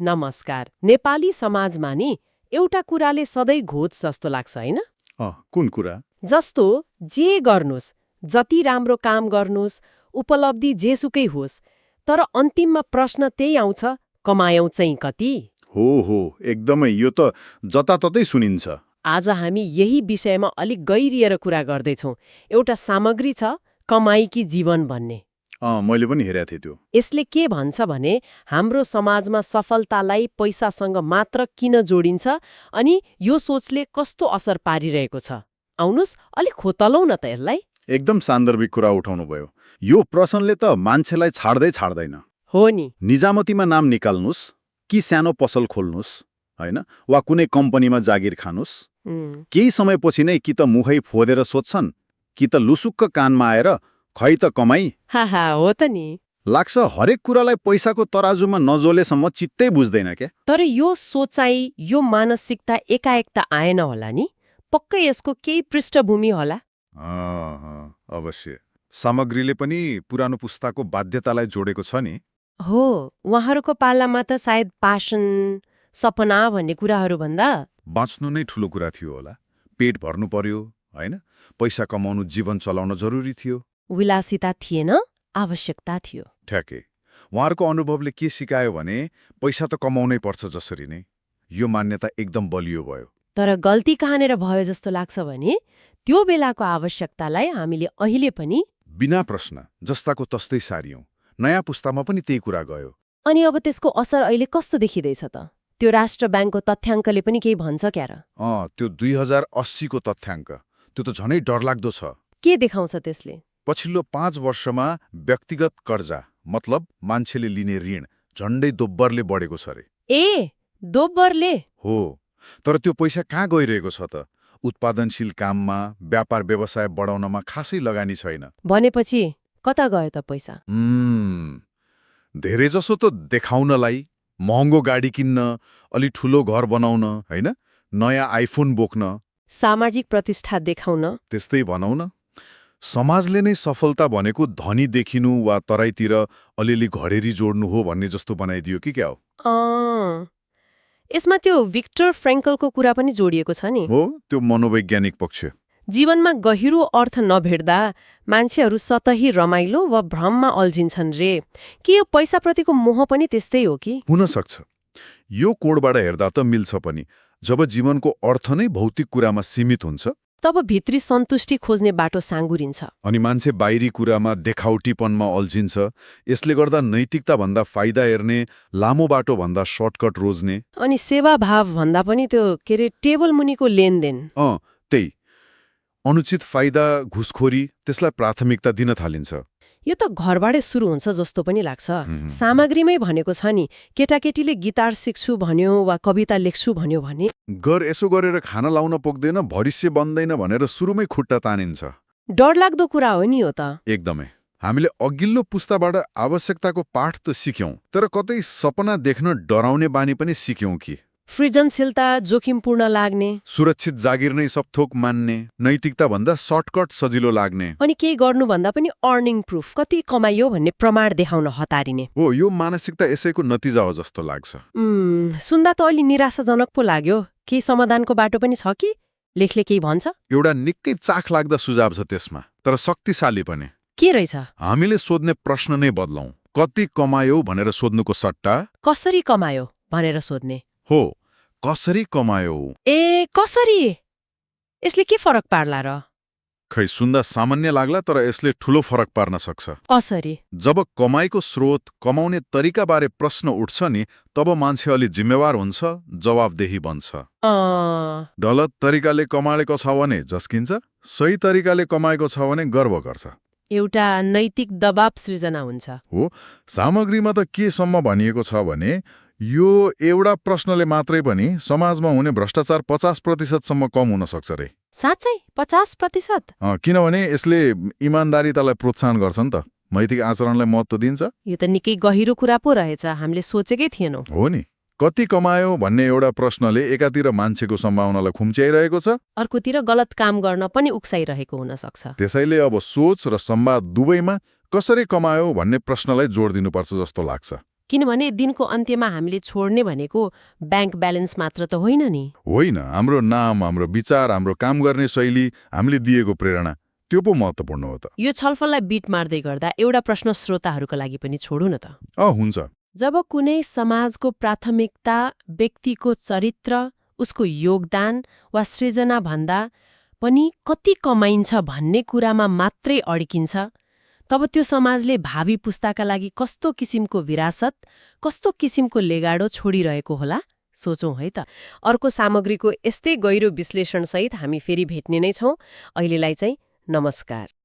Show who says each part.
Speaker 1: नमस्कार। नेपाली समाजमा नि एउटा कुराले सधैँ घोच जस्तो लाग्छ होइन?
Speaker 2: कुन कुरा?
Speaker 1: जस्तो जे गर्नुस्, जति राम्रो काम गर्नुस्, उपलब्धि जेसुकै होस्, तर अन्तिममा प्रश्न त्यही आउँछ, कमायौँ चाहिँ कति?
Speaker 2: हो एकदमै यो त जताततै सुनिन्छ।
Speaker 1: आज हामी यही विषयमा अलिक गहिरिएर कुरा गर्दैछौँ। एउटा सामग्री छ, कमाइकी जीवन भन्ने।
Speaker 2: मैले पनि हेरेको थिएँ त्यो।
Speaker 1: यसले के भन्छ भने हाम्रो समाजमा सफलतालाई पैसासँग मात्र किन जोडिन्छ अनि यो सोचले कस्तो असर पारिरहेको छ। आउनुस् अलिक खोतलौँ न त यसलाई।
Speaker 2: एकदम सान्दर्भिक कुरा उठाउनु भयो। यो प्रश्नले त मान्छेलाई छाड्दैन।
Speaker 1: हो नि।
Speaker 2: निजामतीमा नाम निकाल्नुस् कि सानो पसल खोल्नुस् होइन, वा कुनै कम्पनीमा जागिर खानुस्, केही समयपछि नै कि त मुखै फोदेर सोध्छन् कि त लुसुक्क कानमा आएर खै त कमाई।
Speaker 1: हो त नि।
Speaker 2: लाग्छ हरेक कुरालाई पैसाको तराजुमा नजोलेसम्म चित्तै बुझ्दैन क्या।
Speaker 1: तर यो सोचाइ, यो मानसिकता एकाएक त आएन होला नि। पक्कै यसको केही पृष्ठभूमि होला।
Speaker 2: अवश्य सामग्रीले पनि पुरानो पुस्ताको बाध्यतालाई जोडेको छ नि।
Speaker 1: हो, उहाँहरूको पालामा त सायद पासन, सपना भन्ने कुराहरू भन्दा
Speaker 2: बाँच्नु नै ठुलो कुरा थियो होला। पेट भर्नु पर्यो होइन, पैसा कमाउनु जीवन चलाउन जरुरी थियो।
Speaker 1: विलासिता थिएन, आवश्यकता थियो।
Speaker 2: ठ्याके उहाँहरूको अनुभवले के सिकायो भने पैसा त कमाउनै पर्छ जसरी नै। यो मान्यता एकदम बलियो भयो।
Speaker 1: तर गल्ती कहाँनिर भयो जस्तो लाग्छ भने त्यो बेलाको आवश्यकतालाई हामीले अहिले पनि
Speaker 2: बिना प्रश्न जस्ताको तस्तै सारियौं। नयाँ पुस्तामा पनि त्यही कुरा गयो।
Speaker 1: अनि अब त्यसको असर अहिले कस्तो देखिँदैछ त? त्यो राष्ट्र ब्याङ्कको तथ्याङ्कले पनि केही भन्छ क्यार?
Speaker 2: त्यो 2080 को तथ्याङ्क त्यो त झनै डरलाग्दो छ।
Speaker 1: के देखाउँछ त्यसले?
Speaker 2: पछिल्लो 5 वर्षमा व्यक्तिगत कर्जा मतलब मान्छेले लिने ऋण झण्डै दोब्बरले बढेको छ रे।
Speaker 1: दोब्बरले?
Speaker 2: हो, तर त्यो पैसा कहाँ गइरहेको छ त? उत्पादनशील काममा, व्यापार व्यवसाय बढाउनमा खासै लगानी छैन।
Speaker 1: भनेपछि कता गयो त पैसा?
Speaker 2: धेरैजसो त देखाउनलाई, महँगो गाडी किन्न, अलि ठुलो घर बनाउन होइन, नयाँ आइफोन बोक्न,
Speaker 1: सामाजिक प्रतिष्ठा देखाउन।
Speaker 2: त्यस्तै भनौँ न। समाजले नै सफलता भनेको धनी देखिनु वा तराईतिर अलिअलि घडेरी जोड्नु हो भन्ने जस्तो बनाइदियो कि क्या हो?
Speaker 1: यसमा त्यो भिक्टर फ्रेङ्कलको कुरा पनि जोडिएको छ नि।
Speaker 2: हो, त्यो मनोवैज्ञानिक पक्ष।
Speaker 1: जीवनमा गहिरो अर्थ नभेट्दा मान्छेहरू सतही रमाइलो वा भ्रममा अल्झिन्छन् रे। के यो पैसाप्रतिको मोह पनि त्यस्तै हो कि?
Speaker 2: हुन सक्छ। यो कोणबाट हेर्दा त मिल्छ पनि। जब जीवनको अर्थ नै भौतिक कुरामा सीमित हुन्छ
Speaker 1: तब भित्री सन्तुष्टि खोज्ने बाटो साँगुरिन्छ।
Speaker 2: अनि मान्छे बाहिरी कुरामा देखाउटीपनमा अल्झिन्छ। यसले गर्दा नैतिकता भन्दा फाइदा हेर्ने, लामो बाटो भन्दा सर्टकट रोज्ने,
Speaker 1: अनि सेवाभाव भन्दा पनि त्यो टेबल मुनिको लेनदेन,
Speaker 2: त्यही अनुचित फाइदा, घुसखोरी त्यसलाई प्राथमिकता दिन थालिन्छ।
Speaker 1: यो त घरबाटै सुरु हुन्छ जस्तो पनि लाग्छ। सामग्रीमै भनेको छ नि, केटाकेटीले गिटार सिक्छु भन्यो वा कविता लेख्छु भन्यो भने
Speaker 2: यसो गरेर खाना लाउन पुग्दैन, भविष्य बन्दैन भनेर सुरुमै खुट्टा तानिन्छ।
Speaker 1: डरलाग्दो कुरा हो नि यो त।
Speaker 2: एकदमै। हामीले अघिल्लो पुस्ताबाट आवश्यकताको पाठ त सिक्यौं, तर कतै सपना देख्न डराउने बानी पनि सिक्यौं कि?
Speaker 1: सृजनशीलता जोखिमपूर्ण लाग्ने,
Speaker 2: सुरक्षित जागिर नै सब थोक मान्ने, नैतिकता भन्दा सर्टकट सजिलो लाग्ने,
Speaker 1: अनि केही गर्नुभन्दा पनि अर्निङ प्रुफ, कति कमाइयो भन्ने प्रमाण देखाउन हतारिने।
Speaker 2: हो, यो मानसिकता यसैको नतिजा हो जस्तो लाग्छ।
Speaker 1: सुन्दा त अलि निराशाजनक पो लाग्यो। केही समाधानको बाटो पनि छ कि? लेखले केही भन्छ?
Speaker 2: एउटा निकै चाख लाग्दा सुझाव छ त्यसमा, तर शक्तिशाली पनि।
Speaker 1: के रहेछ?
Speaker 2: हामीले सोध्ने प्रश्न नै बदलौं। कति कमायो भनेर सोध्नुको सट्टा
Speaker 1: कसरी कमायो भनेर सोध्ने।
Speaker 2: हो, कसरी कमायो?
Speaker 1: कसरी? यसले के फरक पार्ला र?
Speaker 2: खै सुन्दा सामान्य लाग्ला, तर यसले ठूलो फरक पार्न सक्छ।
Speaker 1: कसरी?
Speaker 2: जब कमाइको स्रोत, कमाउने तरिकाबारे प्रश्न उठ्छ नि, तब मान्छे अलि जिम्मेवार हुन्छ, जवाबदेही बन्छ। गलत तरिकाले कमाएको छ भने झस्किन्छ, सही तरिकाले कमाएको छ भने गर्व गर्छ।
Speaker 1: एउटा नैतिक दबाव सृजना हुन्छ।
Speaker 2: हो, सामग्रीमा त केसम्म भनिएको छ भने यो एउटा प्रश्नले मात्रै पनि समाजमा हुने भ्रष्टाचार 50% कम हुन सक्छ रे।
Speaker 1: साँच्चै 50%?
Speaker 2: किनभने यसले इमान्दारितालाई प्रोत्साहन गर्छ नि त, नैतिक आचरणलाई महत्त्व दिन्छ।
Speaker 1: यो त निकै गहिरो कुरा पो रहेछ, हामीले सोचेकै थिएनौँ।
Speaker 2: हो नि, कति कमायो भन्ने एउटा प्रश्नले एकातिर मान्छेको सम्भावनालाई खुम्च्याइरहेको छ,
Speaker 1: अर्कोतिर गलत काम गर्न पनि उक्साइरहेको हुन सक्छ।
Speaker 2: त्यसैले अब सोच र संवाद दुवैमा कसरी कमायो भन्ने प्रश्नलाई जोड दिनुपर्छ जस्तो लाग्छ।
Speaker 1: किनभने दिनको अन्त्यमा हामीले छोड्ने भनेको ब्याङ्क ब्यालेन्स मात्र त होइन नि।
Speaker 2: होइन, हाम्रो नाम, हाम्रो विचार, हाम्रो काम गर्ने शैली, हामीले दिएको प्रेरणा, त्यो पो महत्त्वपूर्ण हो त।
Speaker 1: यो छलफललाई बिट मार्दै गर्दा एउटा प्रश्न श्रोताहरूका लागि पनि छोडौँ न त।
Speaker 2: हुन्छ।
Speaker 1: जब कुनै समाजको प्राथमिकता व्यक्तिको चरित्र, उसको योगदान वा सृजना भन्दा पनि कति कमाइन्छ भन्ने कुरामा मात्रै अड्किन्छ, तब त्यो समाजले भावी पुस्ताका लागि कस्तो किसिमको विरासत, कस्तो किसिमको लेगाडो छोडिरहेको होला? सोचौं है त। अर्को सामग्रीको यस्तै गहिरो विश्लेषणसहित हामी फेरि भेट्ने नै छौं। अहिलेलाई चाहिँ नमस्कार।